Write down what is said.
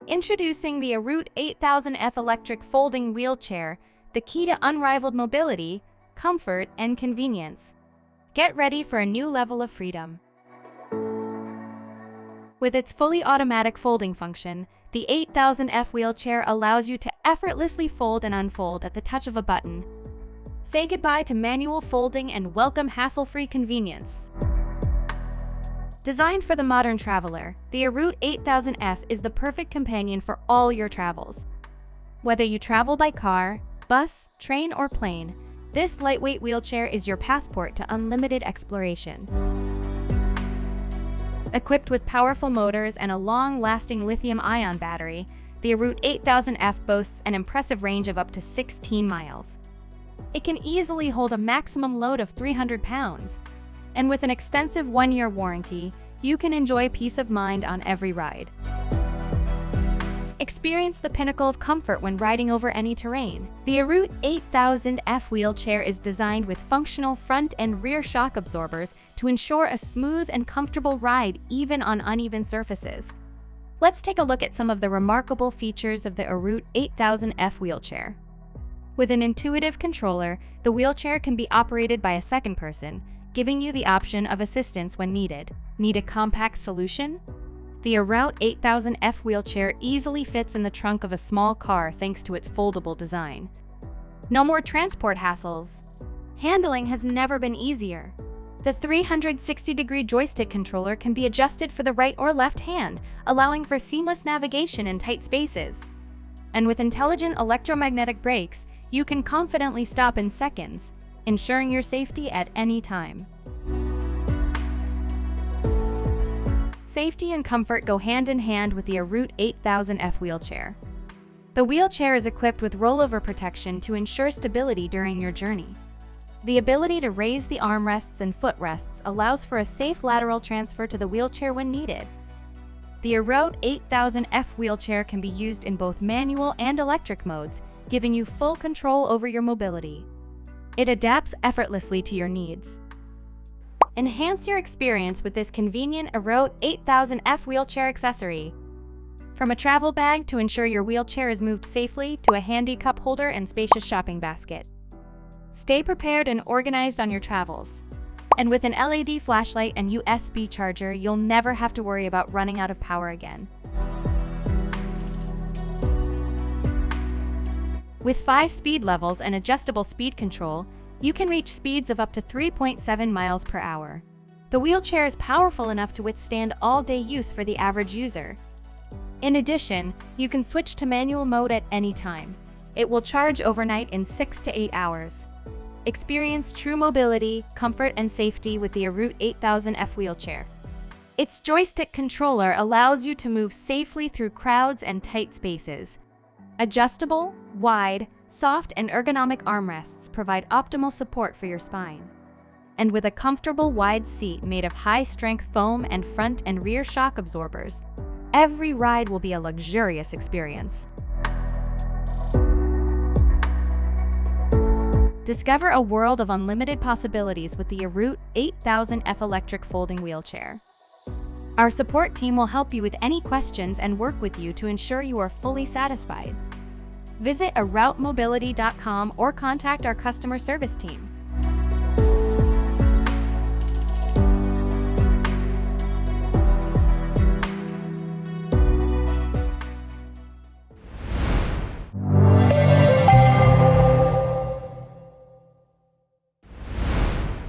Introducing the Eroute 8000F electric folding wheelchair, the key to unrivaled mobility, comfort, and convenience. Get ready for a new level of freedom. With its fully automatic folding function, the 8000F wheelchair allows you to effortlessly fold and unfold at the touch of a button. Say goodbye to manual folding and welcome hassle-free convenience. Designed for the modern traveler, the Eroute 8000F is the perfect companion for all your travels. Whether you travel by car, bus, train, or plane, this lightweight wheelchair is your passport to unlimited exploration. Equipped with powerful motors and a long-lasting lithium-ion battery, the Eroute 8000F boasts an impressive range of up to 16 miles. It can easily hold a maximum load of 300 pounds. And with an extensive 1-year warranty, you can enjoy peace of mind on every ride. Experience the pinnacle of comfort when riding over any terrain. The Eroute 8000F wheelchair is designed with functional front and rear shock absorbers to ensure a smooth and comfortable ride even on uneven surfaces. Let's take a look at some of the remarkable features of the Eroute 8000F wheelchair. With an intuitive controller, the wheelchair can be operated by a second person, giving you the option of assistance when needed. Need a compact solution? The Eroute 8000F wheelchair easily fits in the trunk of a small car thanks to its foldable design. No more transport hassles. Handling has never been easier. The 360-degree joystick controller can be adjusted for the right or left hand, allowing for seamless navigation in tight spaces. And with intelligent electromagnetic brakes, you can confidently stop in seconds, ensuring your safety at any time. Safety and comfort go hand in hand with the Eroute 8000F wheelchair. The wheelchair is equipped with rollover protection to ensure stability during your journey. The ability to raise the armrests and footrests allows for a safe lateral transfer to the wheelchair when needed. The Eroute 8000F wheelchair can be used in both manual and electric modes, giving you full control over your mobility. It adapts effortlessly to your needs. Enhance your experience with this convenient Eroute 8000F wheelchair accessory. From a travel bag to ensure your wheelchair is moved safely to a handy cup holder and spacious shopping basket. Stay prepared and organized on your travels. And with an LED flashlight and USB charger, you'll never have to worry about running out of power again. With 5 speed levels and adjustable speed control, you can reach speeds of up to 3.7 miles per hour. The wheelchair is powerful enough to withstand all-day use for the average user. In addition, you can switch to manual mode at any time. It will charge overnight in 6 to 8 hours. Experience true mobility, comfort, and safety with the Eroute 8000F wheelchair. Its joystick controller allows you to move safely through crowds and tight spaces. Adjustable, wide, soft, and ergonomic armrests provide optimal support for your spine. And with a comfortable wide seat made of high-strength foam and front and rear shock absorbers, every ride will be a luxurious experience. Discover a world of unlimited possibilities with the Eroute 8000F electric folding wheelchair. Our support team will help you with any questions and work with you to ensure you are fully satisfied. Visit eroutemobility.com or contact our customer service team.